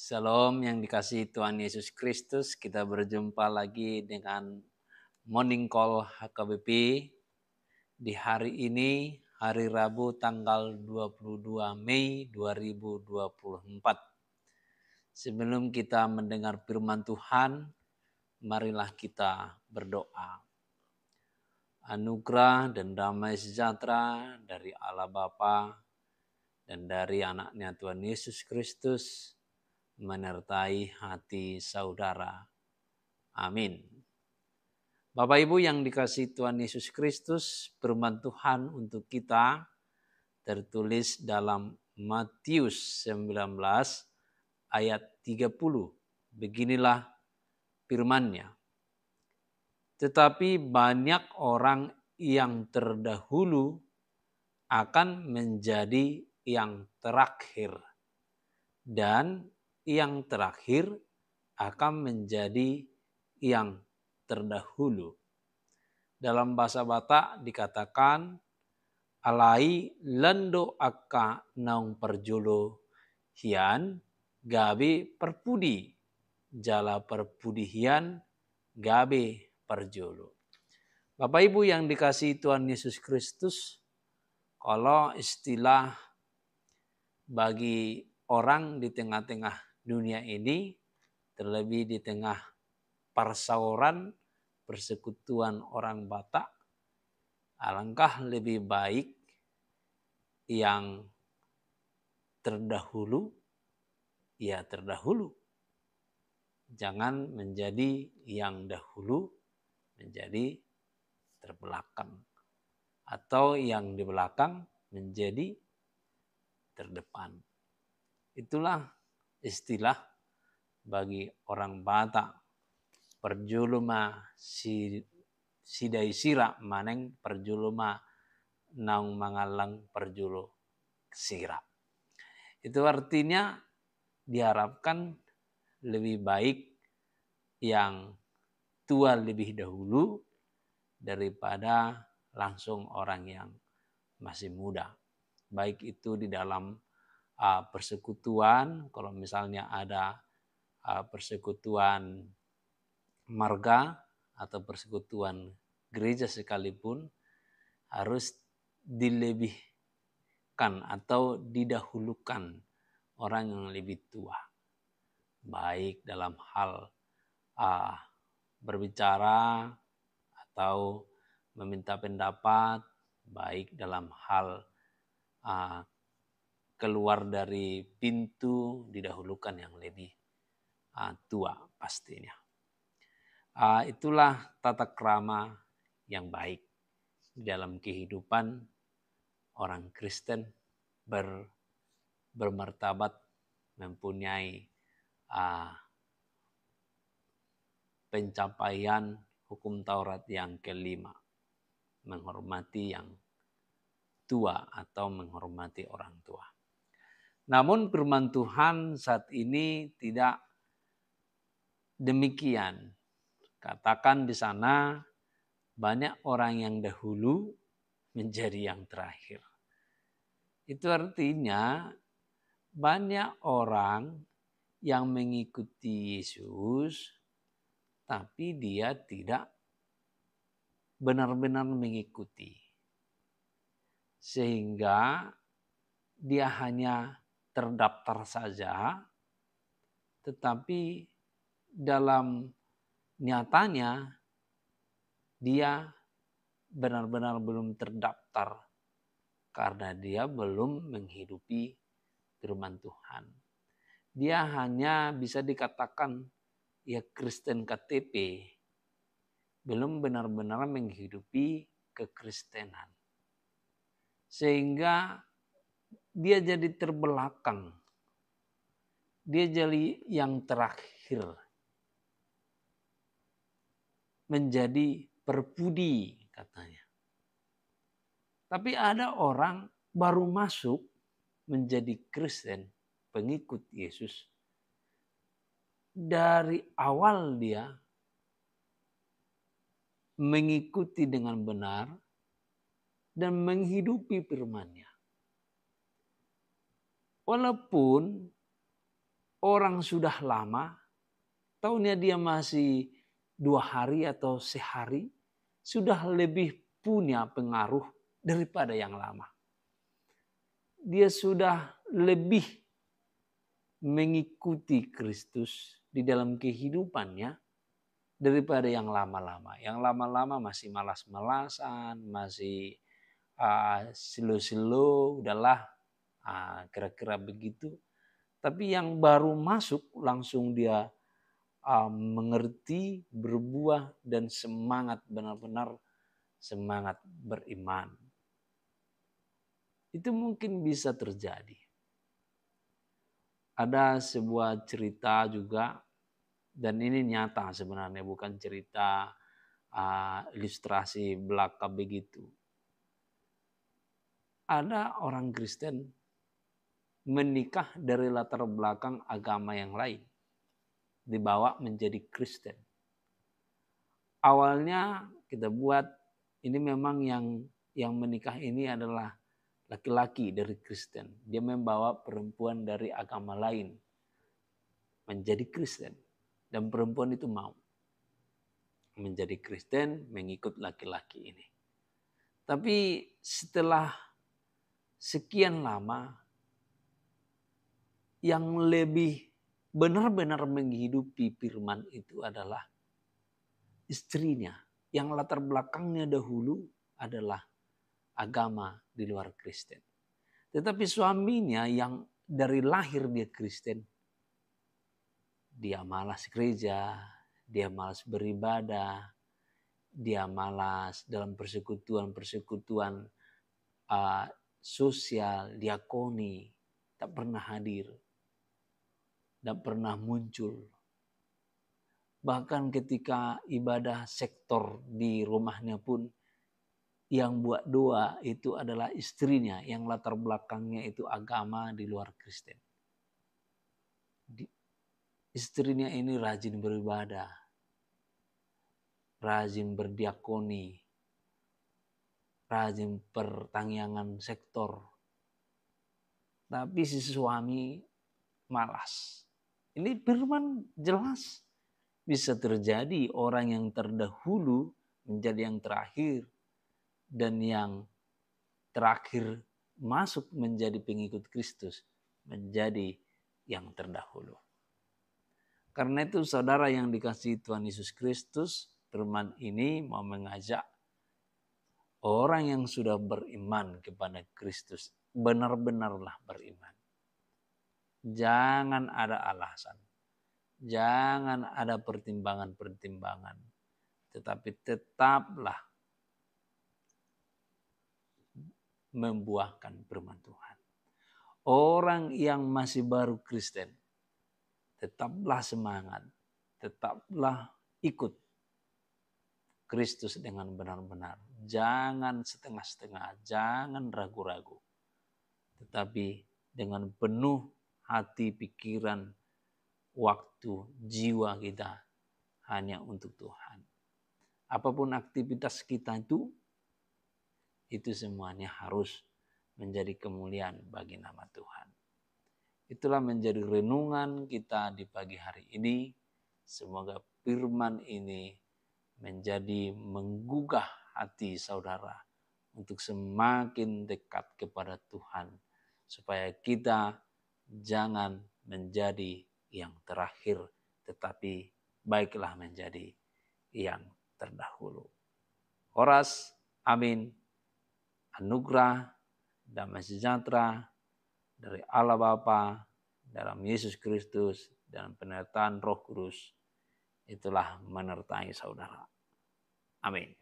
Shalom yang dikasihi Tuhan Yesus Kristus, kita berjumpa lagi dengan Morning Call HKBP di hari ini, hari Rabu tanggal 22 Mei 2024. Sebelum kita mendengar firman Tuhan, marilah kita berdoa. Anugerah dan damai sejahtera dari Allah Bapa dan dari anaknya Tuhan Yesus Kristus menyertai hati saudara. Amin. Bapak Ibu yang dikasihi Tuhan Yesus Kristus, firman Tuhan untuk kita tertulis dalam Matius 19 ayat 30. Beginilah firman-Nya. Tetapi banyak orang yang terdahulu akan menjadi yang terakhir, dan yang terakhir akan menjadi yang terdahulu. Dalam bahasa Batak dikatakan, alai lendo akka naung perjolo hian gabe perpudi, jala perpudi hian gabe perjolo. Bapak Ibu yang dikasihi Tuhan Yesus Kristus, kalau istilah bagi orang di tengah-tengah dunia ini, terlebih di tengah persauran persekutuan orang Batak, alangkah lebih baik yang terdahulu, ya terdahulu. Jangan menjadi yang dahulu menjadi terbelakang, atau yang di belakang menjadi terdepan. Itulah istilah bagi orang Batak. Perjuluma sidai sira maneng perjuluma naung mangalang perjulo sirap. Itu artinya diharapkan lebih baik yang tua lebih dahulu daripada langsung orang yang masih muda. Baik itu di dalam persekutuan, kalau misalnya ada persekutuan marga atau persekutuan gereja sekalipun, harus dilebihkan atau didahulukan orang yang lebih tua. Baik dalam hal berbicara atau meminta pendapat, baik dalam hal keluar dari pintu didahulukan yang lebih tua pastinya. Itulah tata krama yang baik dalam kehidupan orang Kristen bermartabat, mempunyai pencapaian hukum Taurat yang kelima, menghormati yang tua atau menghormati orang tua. Namun firman Tuhan saat ini tidak demikian. Katakan di sana banyak orang yang dahulu menjadi yang terakhir. Itu artinya banyak orang yang mengikuti Yesus, tapi dia tidak benar-benar mengikuti. Sehingga dia hanya terdaftar saja, tetapi dalam nyatanya dia benar-benar belum terdaftar karena dia belum menghidupi firman Tuhan. Dia hanya bisa dikatakan ya Kristen KTP, belum benar-benar menghidupi kekristenan. Sehingga dia jadi terbelakang. Dia jadi yang terakhir. Menjadi perpudi katanya. Tapi ada orang baru masuk menjadi Kristen, pengikut Yesus. Dari awal dia mengikuti dengan benar dan menghidupi firman-Nya. Walaupun orang sudah lama, taunya dia masih 2 hari atau sehari, sudah lebih punya pengaruh daripada yang lama. Dia sudah lebih mengikuti Kristus di dalam kehidupannya daripada yang lama-lama. Yang lama-lama masih malas-malasan, masih slow-slow, udahlah, kira-kira begitu. Tapi yang baru masuk langsung dia mengerti, berbuah, dan semangat, benar-benar semangat beriman. Itu mungkin bisa terjadi. Ada sebuah cerita juga, dan ini nyata sebenarnya, bukan cerita ilustrasi belaka begitu. Ada orang Kristen menikah dari latar belakang agama yang lain, dibawa menjadi Kristen. Awalnya kita buat ini memang yang menikah ini adalah laki-laki dari Kristen. Dia membawa perempuan dari agama lain menjadi Kristen. Dan perempuan itu mau menjadi Kristen, mengikut laki-laki ini. Tapi setelah sekian lama, yang lebih benar-benar menghidupi firman itu adalah istrinya. Yang latar belakangnya dahulu adalah agama di luar Kristen. Tetapi suaminya yang dari lahir dia Kristen, dia malas gereja, dia malas beribadah, dia malas dalam persekutuan sosial, diakoni, tak pernah hadir, tak pernah muncul. Bahkan ketika ibadah sektor di rumahnya pun, yang buat doa itu adalah istrinya, yang latar belakangnya itu agama di luar Kristen. Istrinya ini rajin beribadah, rajin berdiakoni, rajin pertangyangan sektor. Tapi si suami malas. Ini firman jelas. Bisa terjadi orang yang terdahulu menjadi yang terakhir. Dan yang terakhir masuk menjadi pengikut Kristus menjadi yang terdahulu. Karena itu saudara yang dikasihi Tuhan Yesus Kristus, firman ini mau mengajak orang yang sudah beriman kepada Kristus, benar-benarlah beriman. Jangan ada alasan, jangan ada pertimbangan-pertimbangan, tetapi tetaplah membuahkan firman Tuhan. Orang yang masih baru Kristen, tetaplah semangat, tetaplah ikut Kristus dengan benar-benar. Jangan setengah-setengah, jangan ragu-ragu. Tetapi dengan penuh hati, pikiran, waktu, jiwa kita hanya untuk Tuhan. Apapun aktivitas kita itu semuanya harus menjadi kemuliaan bagi nama Tuhan. Itulah menjadi renungan kita di pagi hari ini. Semoga firman ini menjadi menggugah hati saudara untuk semakin dekat kepada Tuhan. Supaya kita jangan menjadi yang terakhir, tetapi baiklah menjadi yang terdahulu. Horas, amin. Anugerah, damai sejahtera dari Allah Bapa, dalam Yesus Kristus, dan penyertaan Roh Kudus, itulah menyertai saudara. Amin.